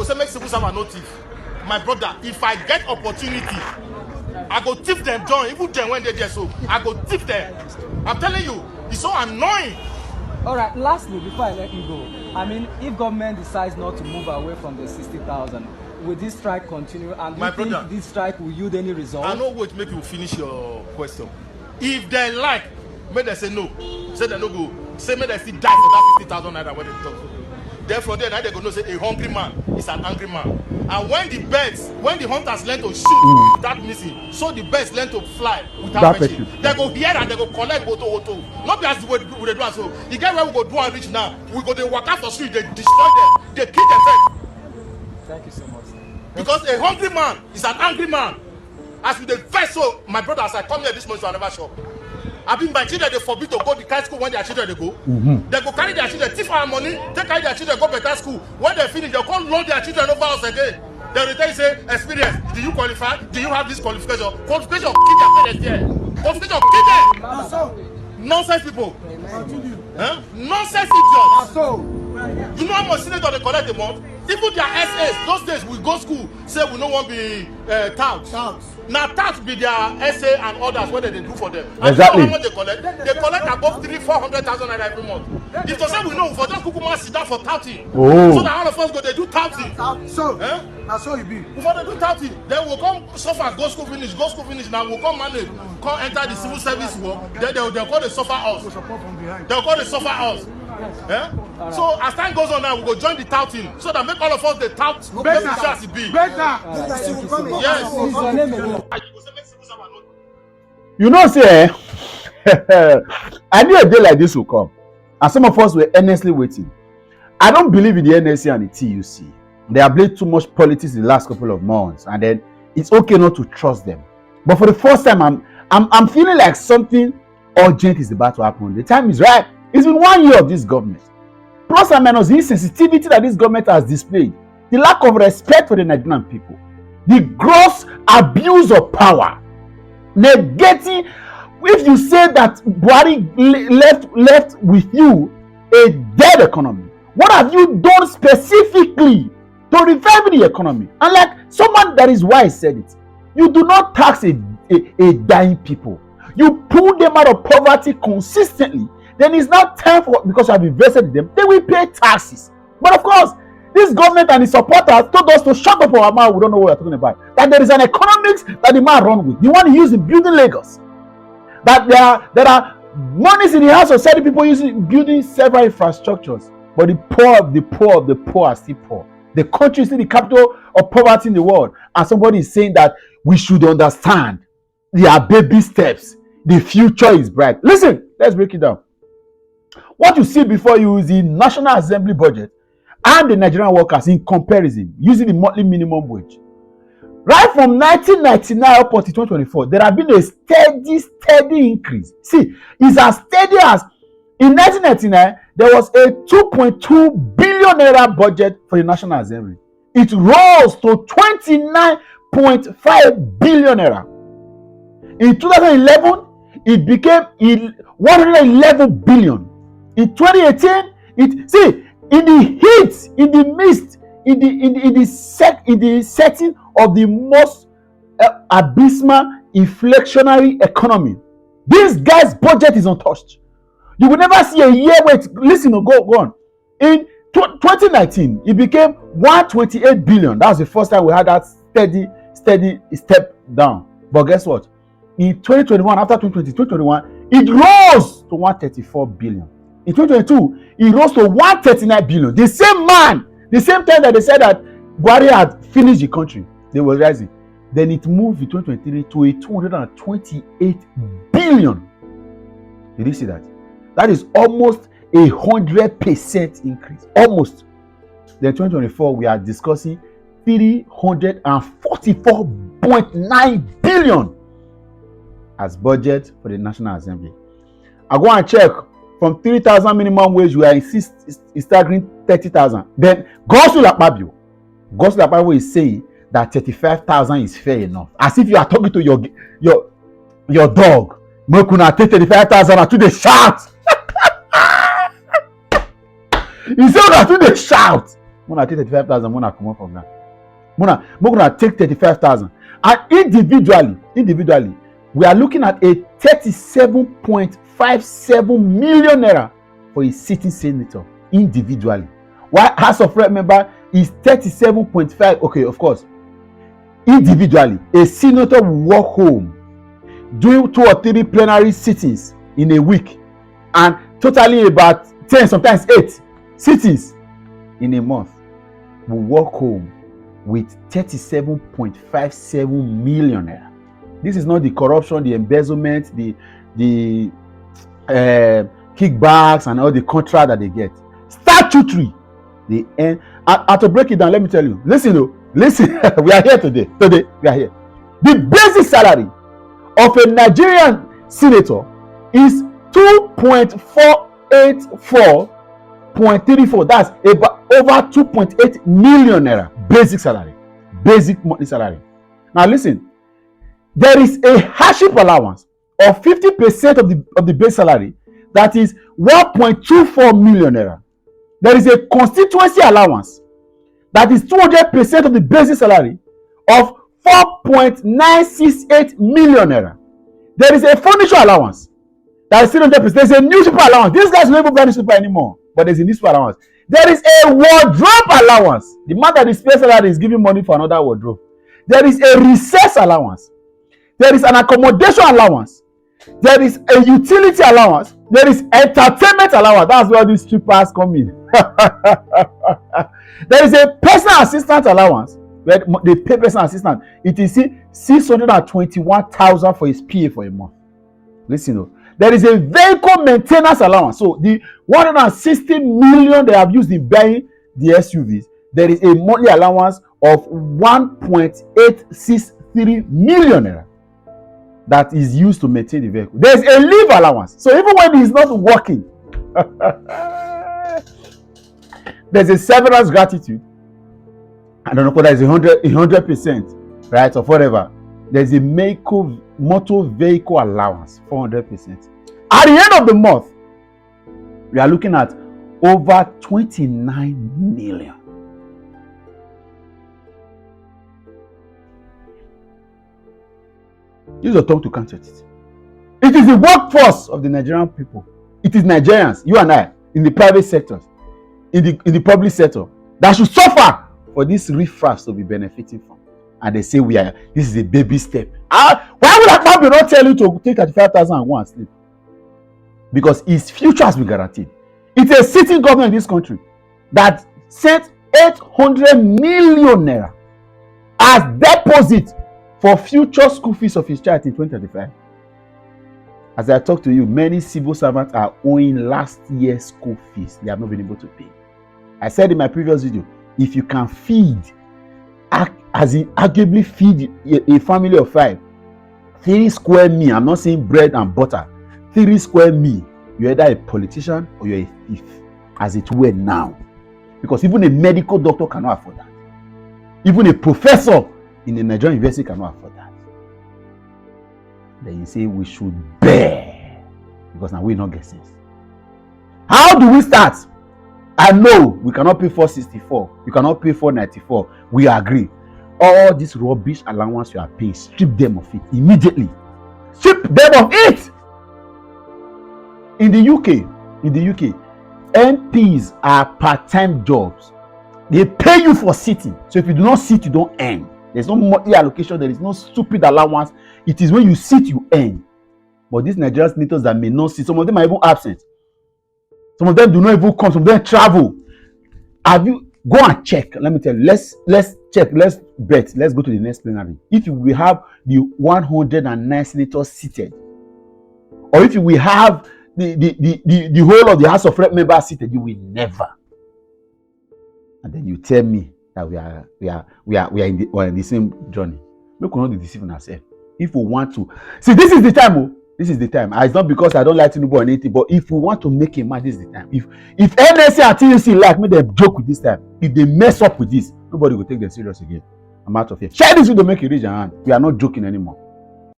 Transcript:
say make civil servant no thief. My brother, if I get opportunity, I go thief them down. Even them when they there, so I go thief them. I'm telling you, it's so annoying. All right. Lastly, before I let you go, I mean, if government decides not to move away from the 60,000, will this strike continue? And do you think this strike will yield any result? I know what make you finish your question. If they like, may they say no. Say they no go. Say may they still die for that 50,000 naira when they talk. Therefore, then they go know say a hungry man is an angry man. And when the hunters learn to shoot without missing, so the birds learn to fly without reaching. They go here and they go collect auto. Not as the way we do so. You get where we go do and reach now. We go they walk out for street, they destroy them, they kill themselves. Thank you so much. Because a hungry man is an angry man. As with the first, so my brother, as I come here this morning, so I never shop. I've been my children, they forbid to go to high school when their children they go. They go carry their children, thief our money, take carry their children, go better school. When they finish, they'll come load their children over us again. They will tell you, say, experience, do you qualify? Do you have this qualification? Qualification, keep their parents there. Qualification, keep them. Nonsense people. Huh? Nonsense idiots. You know how much senator they collect a month? Even their SS, those days we go school, say we no want be touts. Now touts be their essay and others, what they do for them. And exactly. You know how much they collect? They collect above 300,000-400,000 naira every month. If to say we know, for just Kukuma sit down for touting. So that all of us go, they do touting. So, that's how it be. Before they do touting, then we'll come suffer, go school finish, now we'll come manage, come enter the civil service work, then they'll call the suffer us. They'll call the suffer us. Yeah? So as time goes on now, we go join the touting so that make all of us the tout better as it be. Better. Yes. You know, say, I knew a day like this will come, and some of us were earnestly waiting. I don't believe in the NLC and the TUC. They have played too much politics in the last couple of months, and then it's okay not to trust them. But for the first time, I'm feeling like something urgent is about to happen. The time is right. It's been 1 year of this government. Plus and minus the insensitivity that this government has displayed, the lack of respect for the Nigerian people, the gross abuse of power, negating. If you say that Buhari left with you a dead economy, what have you done specifically to revive the economy? And like someone that is wise said it, you do not tax a dying people. You pull them out of poverty consistently. Then it's not time for, because you have invested in them, they will pay taxes. But of course, this government and its supporters told us to shut up our mouth. We don't know what we're talking about. That there is an economics that the man run with. The one he used in building Lagos. That there are monies in the hands of certain people building several infrastructures. But the poor of the poor of the poor are still poor. The country is still the capital of poverty in the world. And somebody is saying that we should understand there are baby steps. The future is bright. Listen, let's break it down. What you see before you is the National Assembly budget and the Nigerian workers in comparison, using the monthly minimum wage. Right from 1999 up to 2024, there have been a steady increase. See, it's as steady as in 1999, there was a 2.2 billion naira budget for the National Assembly. It rose to 29.5 billion naira. In 2011, it became 111 billion. In 2018, in the heat, in the mist, in the setting of the most abysmal inflationary economy, this guy's budget is untouched. You will never see a year where listen, go on. In 2019, it became 128 billion. That was the first time we had that steady step down. But guess what? In 2021, after 2021, it rose to 134 billion. In 2022, it rose to 139 billion. The same man, the same time that they said that Buhari had finished the country, they were rising. Then it moved in 2023 to a 228 billion. Did you see that? That is almost 100% increase. Almost. Then 2024, we are discussing 344.9 billion as budget for the National Assembly. I go and check. From 3,000 minimum wage, we are staggering 30,000. Then Bola Akpabio is saying that 35,000 is fair enough. As if you are talking to your dog. Make una take 35,000 and to the shout. He said that to the shout. Muna take 35,000, Muna come up from that. Muna take 35,000. And individually, we are looking at a 37.57 million naira for a sitting senator individually. While House of Rep member is 37.5. Okay, of course. Individually, a senator will walk home, doing 2 or 3 plenary sittings in a week, and totally about 10, sometimes 8 sittings in a month, will walk home with 37.57 million naira. This is not the corruption, the embezzlement, the kickbacks, and all the contract that they get. Statutory, they earn. And to break it down, let me tell you. Listen. We are here today. We are here. The basic salary of a Nigerian senator is 2.484.34. That's about over 2.8 million naira. Basic salary, basic monthly salary. Now listen. There is a hardship allowance of 50% of the base salary, that is 1.24 million naira. There is a constituency allowance that is 200% of the basic salary of 4.968 million naira. There is a furniture allowance that is 300%. There is a newspaper allowance. These guys don't even buy newspaper anymore, but there is a newspaper allowance. There is a wardrobe allowance. The man that is paying salary is giving money for another wardrobe. There is a recess allowance. There is an accommodation allowance. There is a utility allowance. There is entertainment allowance. That's where these strippers come in. There is a personal assistant allowance where they pay personal assistant. It is 621,000 for his PA for a month. Listen, there is a vehicle maintenance allowance. So the 160 million they have used in buying the SUVs, there is a monthly allowance of 1.863 million naira that is used to maintain the vehicle. There is a leave allowance. So even when he is not working, there's a severance gratitude. I don't know whether it's 100%, right, or whatever. There's a motor vehicle allowance, 400%. At the end of the month, we are looking at over 29 million. Use your tongue to count it. It is the workforce of the Nigerian people. It is Nigerians, you and I, in the private sectors, in the public sector, that should suffer for this riffraff to be benefiting from. And they say this is a baby step. Why would Akpabio not tell you to take 35,000 and go and sleep? Because his future has been guaranteed. It's a sitting government in this country that sent 800 million naira as deposit for future school fees of his child in 2035. As I talk to you, many civil servants are owing last year's school fees. They have not been able to pay. I said in my previous video, if you can feed, as in arguably feed a family of 5, 3 square meal, I'm not saying bread and butter, 3 square meal, you're either a politician or you're a thief, as it were now. Because even a medical doctor cannot afford that. Even a professor in a Nigerian university cannot afford that. Then you say we should bear, because now we not get sense. How do we start? I know we cannot pay 464. You cannot pay 494. We agree. All this rubbish allowance you are paying, strip them of it immediately. Strip them of it. In the UK, MPs are part-time jobs. They pay you for sitting. So if you do not sit, you don't earn. There's no monthly allocation. There is no stupid allowance. It is when you sit, you earn. But these Nigerian senators that may not sit, some of them are even absent. Some of them do not even come. Some of them travel. Have you go and check? Let me tell you. Let's check. Let's bet. Let's go to the next plenary. If we have the 109 senators seated, or if we have the whole of the House of Rep members seated, you will never. And then you tell me that we are in the same journey. We cannot be deceiving ourselves. If we want to see, this is the time. Oh, this is the time. It's not because I don't like Tinubu or anything, but if we want to make a match, this is the time. If NLC and TUC like me, they joke with this time. If they mess up with this, nobody will take them serious again. I'm out of here. Share this video, make it reach your hand. We are not joking anymore.